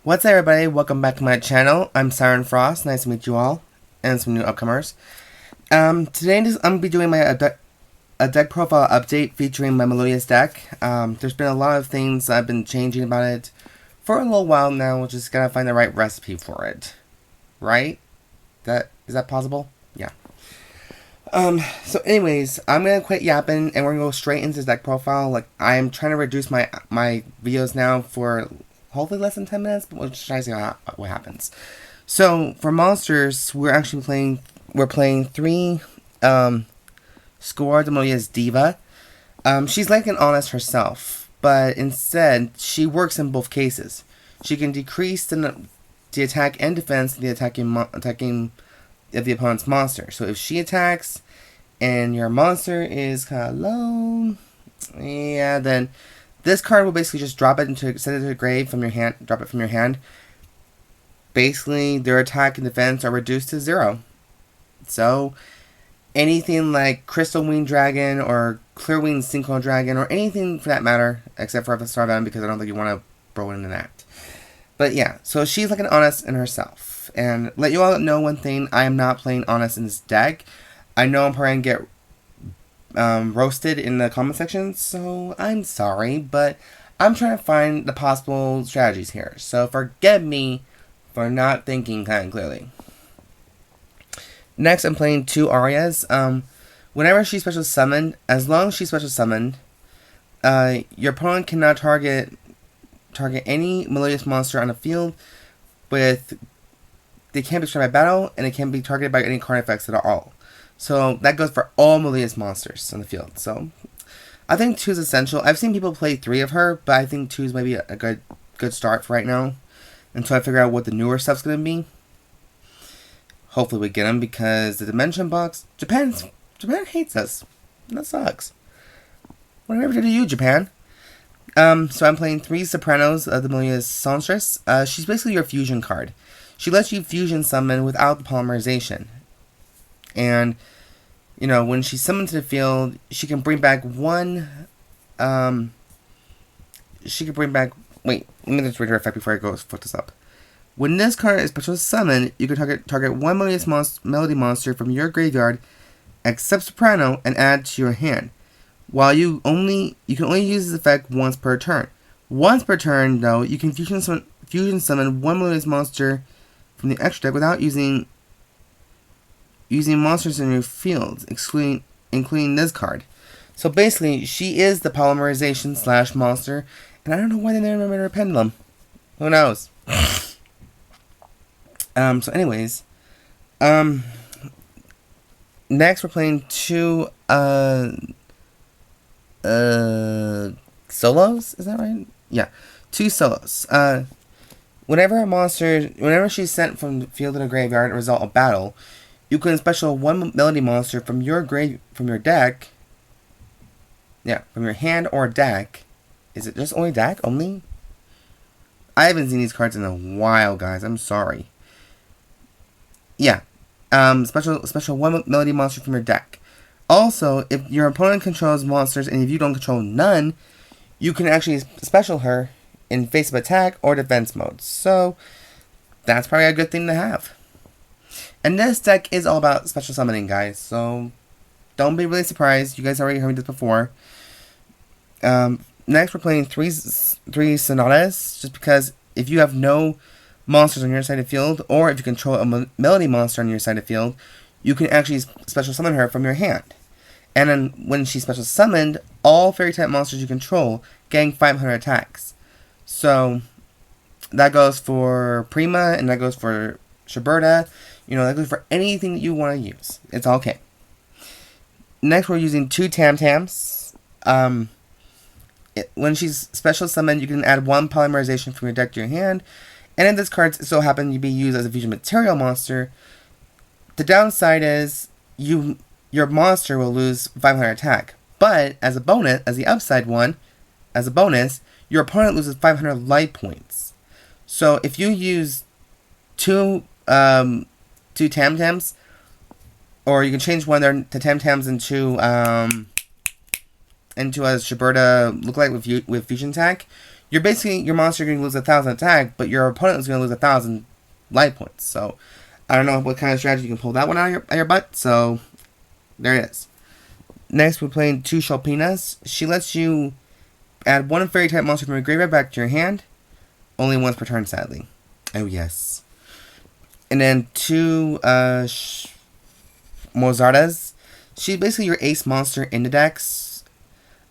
What's up, everybody? Welcome back to my channel. I'm Siren Frost. Nice to meet you all, and some new upcomers. Today I'm gonna be doing my a deck profile update featuring my Melodious deck. There's been a lot of things I've been changing about it for a little while now. We're just gotta find the right recipe for it, right? Is that possible? Yeah. So anyways, I'm gonna quit yapping and we're gonna go straight into this deck profile. Like, I'm trying to reduce my videos now for hopefully less than 10 minutes, but we'll just try to see what happens. So for monsters, we're playing three Score the Melodious Diva. She's like an honest herself, but instead she works in both cases. She can decrease the attack and defense of the attacking of the opponent's monster. So if she attacks and your monster is kind of low, yeah, then this card will basically just send it to the grave from your hand, drop it from your hand. Basically, their attack and defense are reduced to 0. So, anything like Crystal Winged Dragon or Clear Winged Synchro Dragon or anything for that matter, except for the Star Venom, because I don't think you want to throw it in that. But yeah, so she's like an honest in herself. And let you all know one thing, I am not playing honest in this deck. I know I'm probably going to get roasted in the comment section, so I'm sorry, but I'm trying to find the possible strategies here. So forgive me for not thinking kind of clearly. Next, I'm playing 2 Arias. Whenever she's special summoned, as long as she's special summoned, your opponent cannot target any Melodious monster on the field with. They can't be destroyed by battle, and it can't be targeted by any card effects at all. So that goes for all Melodious monsters on the field. So I think 2 is essential. I've seen people play 3 of her, but I think 2 is maybe a good start for right now until I figure out what the newer stuff's going to be. Hopefully we get them, because the Dimension Box, Japan hates us. That sucks. What did I ever do to you, Japan? So I'm playing 3 Sopranos of the Melodious Songstress. She's basically your fusion card. She lets you fusion summon without the polymerization. And, you know, when she's summoned to the field, she can bring back one, wait, let me just read her effect before I go fuck this up. When this card is special summoned, you can target one melody monster from your graveyard, except Soprano, and add to your hand. While you can only use this effect once per turn. Once per turn, though, you can fusion summon one melodious monster from the extra deck without using monsters in your field, including this card. So basically, she is the polymerization / monster, and I don't know why they never made her a pendulum. Who knows? So anyways, next we're playing 2 solos. Is that right? Yeah, 2 solos. Whenever she's sent from the field to the graveyard as a result of battle, you can special one melody monster from your deck. Yeah, from your hand or deck. Is it just only deck only? I haven't seen these cards in a while, guys. I'm sorry. Yeah, special one melody monster from your deck. Also, if your opponent controls monsters and if you don't control none, you can actually special her in face-up attack or defense mode. So that's probably a good thing to have. And this deck is all about special summoning, guys. So don't be really surprised. You guys already heard this before. Next, we're playing three Sonatas, just because if you have no monsters on your side of the field, or if you control a melody monster on your side of the field, you can actually special summon her from your hand. And then when she's special summoned, all fairy type monsters you control gain 500 attacks. So that goes for Prima, and that goes for Shopina. You know, that goes for anything that you want to use. It's all okay. Next, we're using 2 TamTams. When she's special summoned, you can add 1 polymerization from your deck to your hand. And if this card so happens to be used as a fusion material monster, the downside is your monster will lose 500 attack. But as a bonus, your opponent loses 500 life points. So if you use 2 TamTams, or you can change one of the TamTams into a Shopina look like with fusion attack, you're basically, your monster going to lose 1,000 attack, but your opponent is going to lose 1,000 life points. So, I don't know what kind of strategy you can pull that one out of your butt, so there it is. Next, we're playing 2 Shopinas. She lets you add 1 fairy type monster from your graveyard back to your hand. Only once per turn, sadly. Oh, yes. And then 2 Mozartas. She's basically your ace monster in the decks.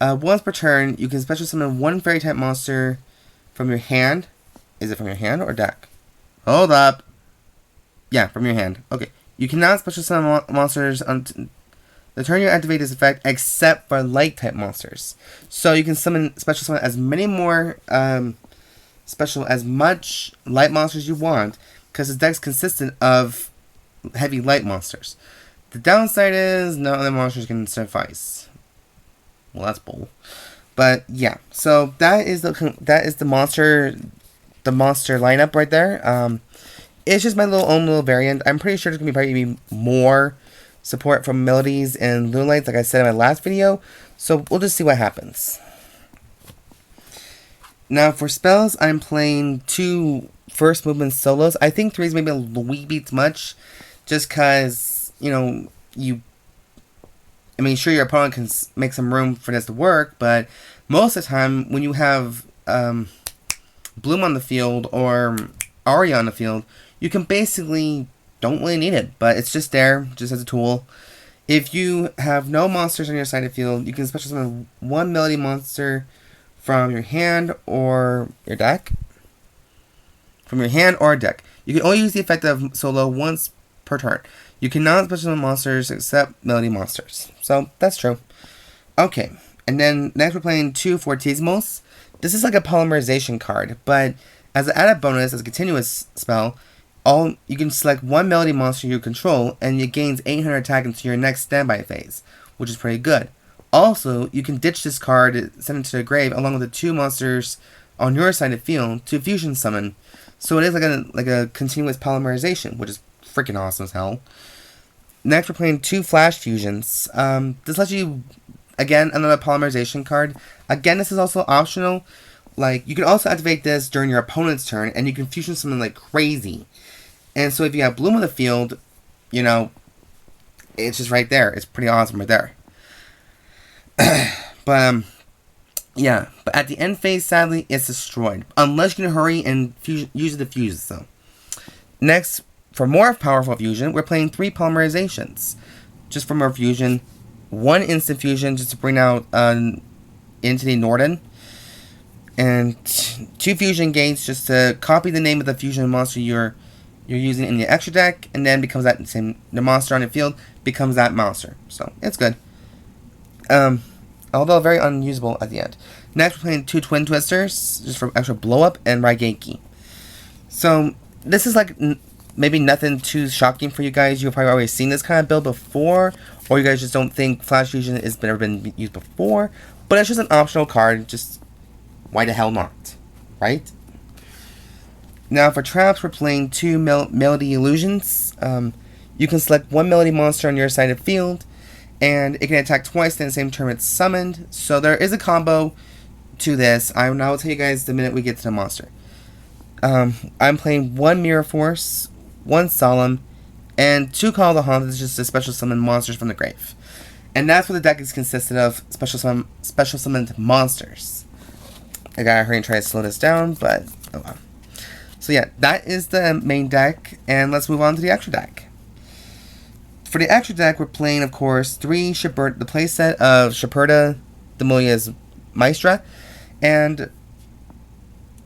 Once per turn, you can special summon 1 fairy type monster from your hand. Is it from your hand or deck? Hold up. Yeah, from your hand. Okay. You cannot special summon monsters on the turn you activate this effect, except for light type monsters. So you can special summon as many more as much light monsters you want, because this deck's consistent of heavy light monsters. The downside is no other monsters can suffice. Well, that's bull. But yeah, so that is the monster lineup right there. It's just my own little variant. I'm pretty sure there's gonna probably be more support from melodies and lunelights, like I said in my last video. So we'll just see what happens. Now for spells, I'm playing 2 first movement solos. I think 3 is maybe a wee bit much, just cause sure your opponent can make some room for this to work, but most of the time when you have Bloom on the field or Aria on the field, you can basically don't really need it, but it's just there, just as a tool. If you have no monsters on your side of the field, you can special summon 1 melody monster from your hand or your deck. From your hand or deck. You can only use the effect of solo once per turn. You cannot special summon monsters except melody monsters. So, that's true. Okay, and then next we're playing 2 Fortissimos. This is like a Polymerization card, but as an added bonus, as a continuous spell, you can select 1 melody monster you control, and it gains 800 attack into your next standby phase, which is pretty good. Also, you can ditch this card, send it to the grave, along with the 2 monsters on your side of the field to fusion summon. So it is like a continuous polymerization, which is freaking awesome as hell. Next, we're playing 2 Flash Fusions. This lets you, again, another polymerization card. Again, this is also optional. Like, you can also activate this during your opponent's turn, and you can fusion summon like crazy. And so if you have Bloom on the field, it's just right there. It's pretty awesome right there. But at the end phase, sadly, it's destroyed. Unless you can hurry and use the fuses, though. Next, for more powerful fusion, we're playing 3 polymerizations. Just for more fusion. 1 instant fusion, just to bring out into the Norden. And 2 fusion gates, just to copy the name of the fusion monster you're using in the extra deck, and then becomes the monster on the field becomes that monster. So it's good. Although very unusable at the end. Next, we're playing 2 Twin Twisters, just for extra blow up, and Raigeki. So this is like maybe nothing too shocking for you guys. You've probably already seen this kind of build before, or you guys just don't think Flash Fusion has never been used before. But it's just an optional card. Just why the hell not, right? Now for traps, we're playing 2 Melody Illusions. You can select 1 melody monster on your side of the field, and it can attack twice in the same turn it's summoned. So there is a combo to this. I will tell you guys the minute we get to the monster. I'm playing 1 Mirror Force, 1 Solemn, and 2 Call of the Haunt. This is just to special summon monsters from the grave. And that's what the deck is consisted of, special summoned monsters. I gotta hurry and try to slow this down, but oh well. So yeah, that is the main deck, and let's move on to the extra deck. For the extra deck, we're playing, of course, the playset of Shopina, the Melodious Maestra, and,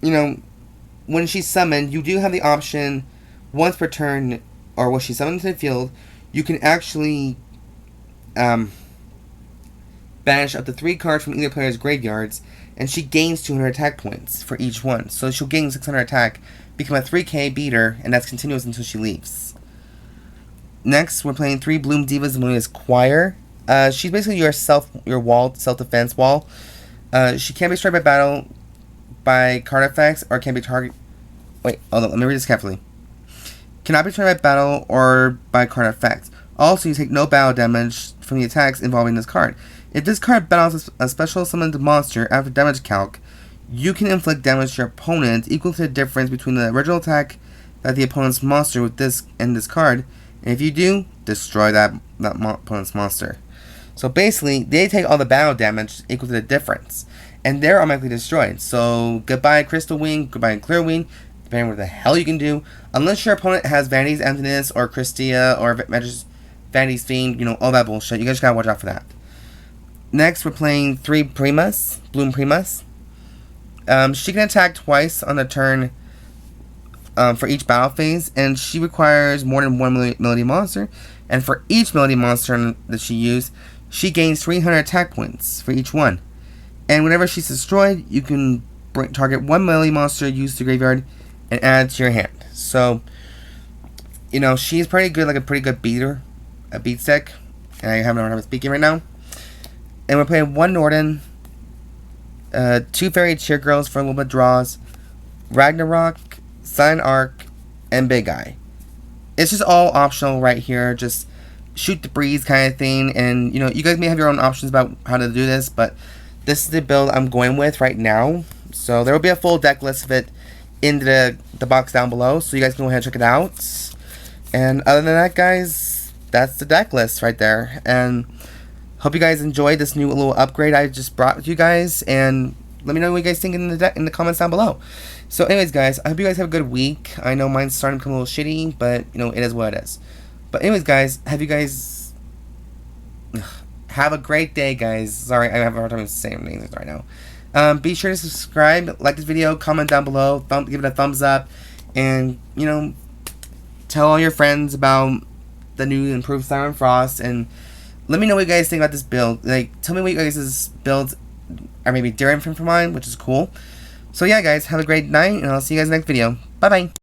when she's summoned, you do have the option, once per turn, or when she's summoned to the field, you can actually banish up to 3 cards from either player's graveyards, and she gains 200 attack points for each one. So she'll gain 600 attack, become a 3k beater, and that's continuous until she leaves. Next, we're playing 3 Bloom Divas, the Melodious Choir. She's basically your self-defense wall. She can be destroyed by battle by card effects, or can be target. Wait, hold on, let me read this carefully. Cannot be destroyed by battle or by card effects. Also, you take no battle damage from the attacks involving this card. If this card battles a special summoned monster after damage calc, you can inflict damage to your opponent equal to the difference between the original attack that the opponent's monster with this and this card. And if you do, destroy that opponent's monster. So basically, they take all the battle damage equal to the difference. And they're automatically destroyed. So goodbye Crystal Wing, goodbye Clear Wing, depending on what the hell you can do. Unless your opponent has Vanity's Emptiness or Christia or Vanity's Fiend, you know, all that bullshit. You guys gotta watch out for that. Next, we're playing 3 Primas, Bloom Primas. She can attack twice on the turn for each battle phase, and she requires more than one melody monster. And for each melody monster that she used, she gains 300 attack points for each one. And whenever she's destroyed, you can target one melody monster used to graveyard and add it to your hand. So, you know, she's pretty good, like a pretty good beater, a beat stick. And I have no time speaking right now. And we're playing 1 Norden, 2 Fairy Cheer Girls for a little bit of draws, Ragnarok, Sign Arc, and Big Eye. It's just all optional right here, just shoot the breeze kind of thing. And, you know, you guys may have your own options about how to do this, but this is the build I'm going with right now. So there will be a full deck list of it in the box down below, so you guys can go ahead and check it out. And other than that, guys, that's the deck list right there. And hope you guys enjoyed this new little upgrade I just brought with you guys, and let me know what you guys think in the comments down below. So anyways, guys, I hope you guys have a good week. I know mine's starting to become a little shitty, but you know, it is what it is. But anyways, guys, have a great day, guys. Sorry, I have a hard time saying names right now. Be sure to subscribe, like this video, comment down below, give it a thumbs up, and you know, tell all your friends about the new improved Siren Frost, and let me know what you guys think about this build. Like, tell me what you guys' builds are maybe different from mine, which is cool. So yeah, guys, have a great night, and I'll see you guys in the next video. Bye bye.